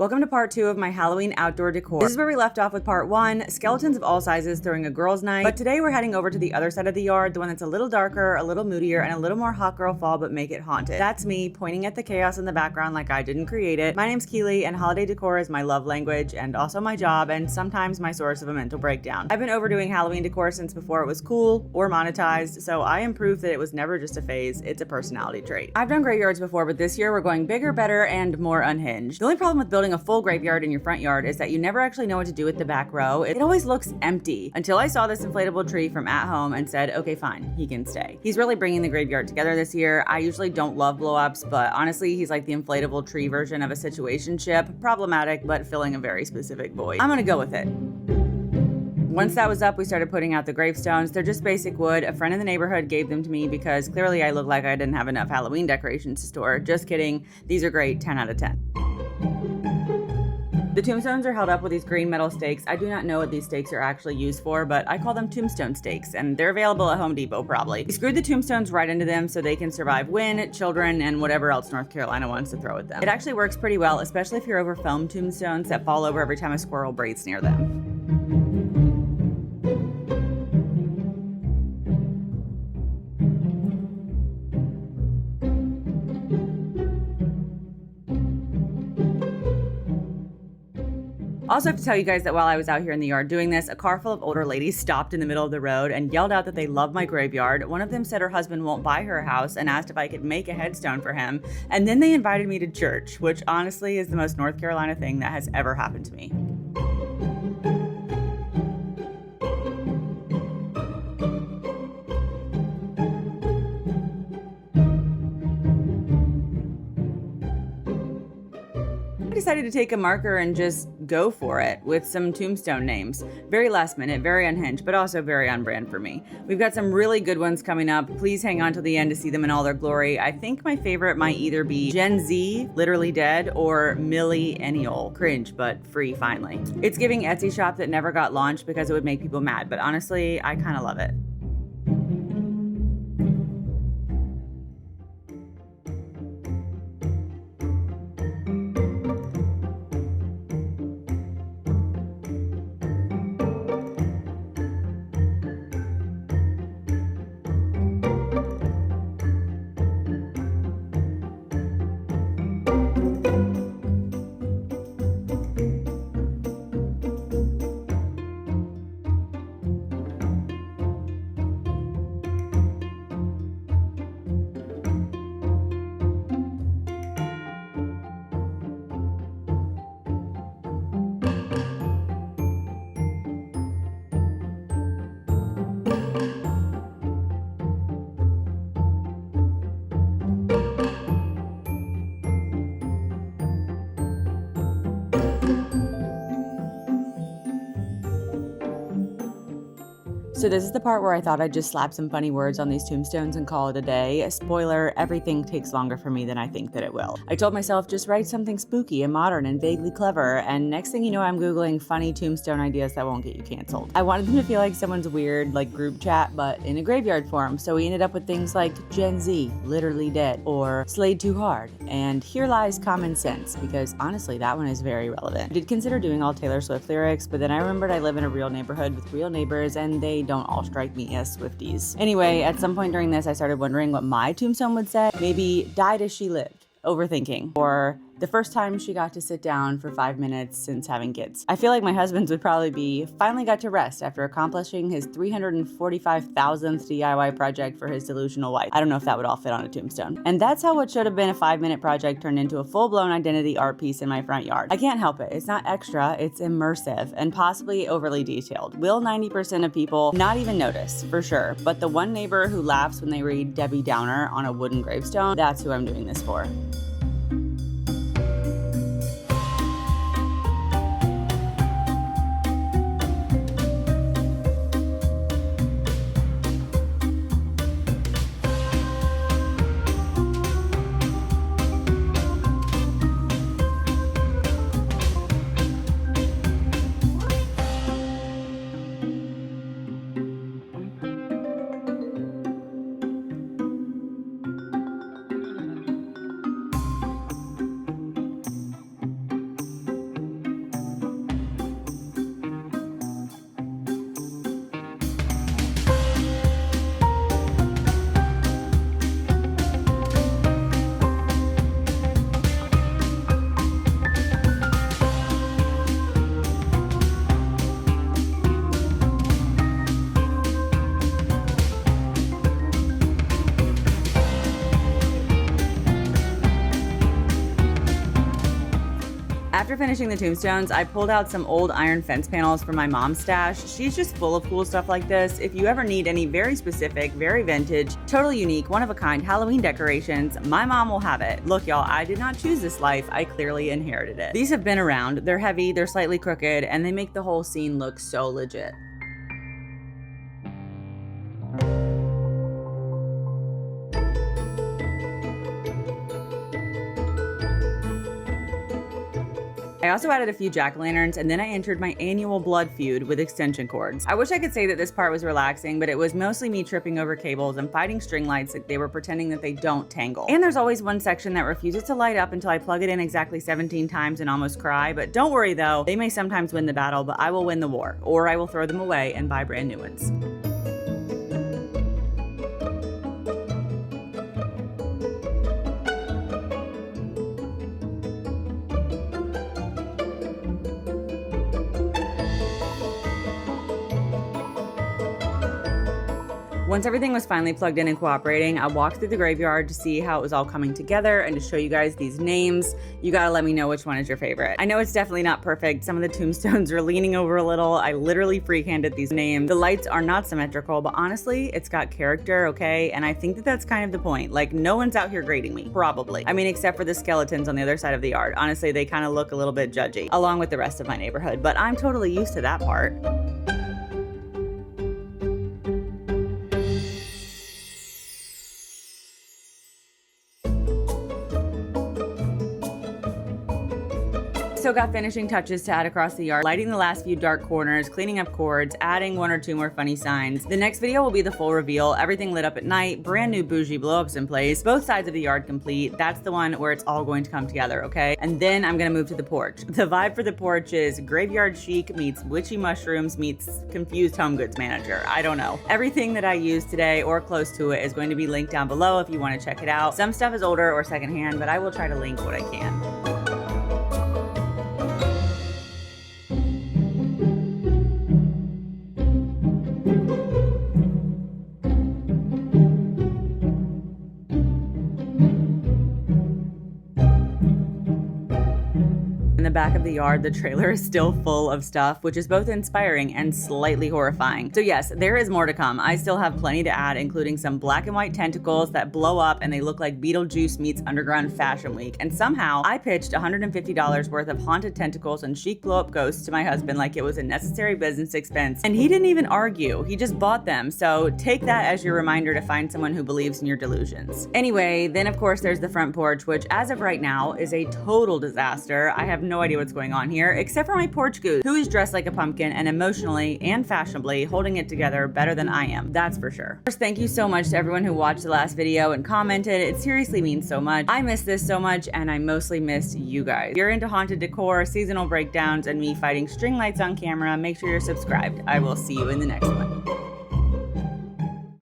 Welcome to part 2 of my Halloween outdoor decor. This is where we left off with part 1, skeletons of all sizes throwing a girls' night. But today we're heading over to the other side of the yard, the one that's a little darker, a little moodier, and a little more hot girl fall, but make it haunted. That's me pointing at the chaos in the background like I didn't create it. My name's Kilee, and holiday decor is my love language and also my job and sometimes my source of a mental breakdown. I've been overdoing Halloween decor since before it was cool or monetized, so I am proof that it was never just a phase, it's a personality trait. I've done graveyards before, but this year we're going bigger, better, and more unhinged. The only problem with building a full graveyard in your front yard is that you never actually know what to do with the back row. It always looks empty until I saw this inflatable tree from at home and said, okay, fine, he can stay. He's really bringing the graveyard together this year. I usually don't love blow-ups, but honestly, he's like the inflatable tree version of a situationship. Problematic, but filling a very specific void. I'm gonna go with it. Once that was up, we started putting out the gravestones. They're just basic wood. A friend in the neighborhood gave them to me because clearly I look like I didn't have enough Halloween decorations to store. Just kidding. These are great, 10 out of 10. The tombstones are held up with these green metal stakes. I do not know what these stakes are actually used for, but I call them tombstone stakes, and they're available at Home Depot probably. We screwed the tombstones right into them so they can survive wind, children, and whatever else North Carolina wants to throw at them. It actually works pretty well, especially if you're over foam tombstones that fall over every time a squirrel breathes near them. Also have to tell you guys that while I was out here in the yard doing this, a car full of older ladies stopped in the middle of the road and yelled out that they love my graveyard. One of them said her husband won't buy her a house and asked if I could make a headstone for him. And then they invited me to church, which honestly is the most North Carolina thing that has ever happened to me. I decided to take a marker and just go for it with some tombstone names. Very last minute, very unhinged, but also very on brand for me. We've got some really good ones coming up. Please hang on till the end to see them in all their glory. I think my favorite might either be Gen Z, literally dead, or millennial. Cringe, but free finally. It's giving Etsy shop that never got launched because it would make people mad, but honestly, I kind of love it. So this is the part where I thought I'd just slap some funny words on these tombstones and call it a day. Spoiler, everything takes longer for me than I think that it will. I told myself just write something spooky and modern and vaguely clever, and next thing you know I'm Googling funny tombstone ideas that won't get you canceled. I wanted them to feel like someone's weird, like group chat, but in a graveyard form, so we ended up with things like Gen Z, literally dead, or slayed too hard, and here lies common sense, because honestly that one is very relevant. I did consider doing all Taylor Swift lyrics, but then I remembered I live in a real neighborhood with real neighbors, and they don't all strike me as Swifties. Anyway, at some point during this, I started wondering what my tombstone would say. Maybe died as she lived, overthinking, or the first time she got to sit down for 5 minutes since having kids. I feel like my husband's would probably be finally got to rest after accomplishing his 345,000th DIY project for his delusional wife. I don't know if that would all fit on a tombstone. And that's how what should have been a 5-minute project turned into a full-blown identity art piece in my front yard. I can't help it. It's not extra, it's immersive and possibly overly detailed. Will 90% of people not even notice, for sure, but the one neighbor who laughs when they read Debbie Downer on a wooden gravestone, that's who I'm doing this for. After finishing the tombstones, I pulled out some old iron fence panels from my mom's stash. She's just full of cool stuff like this. If you ever need any very specific, very vintage, totally unique, one-of-a-kind Halloween decorations, my mom will have it. Look, y'all, I did not choose this life. I clearly inherited it. These have been around. They're heavy, they're slightly crooked, and they make the whole scene look so legit. I also added a few jack-o'-lanterns, and then I entered my annual blood feud with extension cords. I wish I could say that this part was relaxing, but it was mostly me tripping over cables and fighting string lights like they were pretending that they don't tangle. And there's always one section that refuses to light up until I plug it in exactly 17 times and almost cry. But don't worry though, they may sometimes win the battle, but I will win the war, or I will throw them away and buy brand new ones. Once everything was finally plugged in and cooperating, I walked through the graveyard to see how it was all coming together and to show you guys these names. You gotta let me know which one is your favorite. I know it's definitely not perfect. Some of the tombstones are leaning over a little. I literally freehanded these names. The lights are not symmetrical, but honestly, it's got character, okay? And I think that that's kind of the point. Like, no one's out here grading me, probably. I mean, except for the skeletons on the other side of the yard. Honestly, they kind of look a little bit judgy, along with the rest of my neighborhood, but I'm totally used to that part. So got finishing touches to add across the yard, lighting the last few dark corners, cleaning up cords, adding one or two more funny signs. The next video will be the full reveal, everything lit up at night, brand new bougie blow-ups in place, both sides of the yard complete. That's the one where it's all going to come together, okay? And then I'm gonna move to the porch. The vibe for the porch is graveyard chic meets witchy mushrooms meets confused home goods manager. I don't know. Everything that I used today or close to it is going to be linked down below if you want to check it out. Some stuff is older or secondhand, but I will try to link what I can. In the back of the yard, the trailer is still full of stuff, which is both inspiring and slightly horrifying. So yes, there is more to come. I still have plenty to add, including some black and white tentacles that blow up and they look like Beetlejuice meets Underground Fashion Week. And somehow I pitched $150 worth of haunted tentacles and chic blow-up ghosts to my husband like it was a necessary business expense. And he didn't even argue. He just bought them. So take that as your reminder to find someone who believes in your delusions. Anyway, then of course there's the front porch, which as of right now is a total disaster. I have no idea what's going on here, except for my porch goose, who is dressed like a pumpkin and emotionally and fashionably holding it together better than I am. That's for sure. First, thank you so much to everyone who watched the last video and commented. It seriously means so much. I miss this so much, and I mostly miss you guys. If you're into haunted decor, seasonal breakdowns, and me fighting string lights on camera, make sure you're subscribed. I will see you in the next one.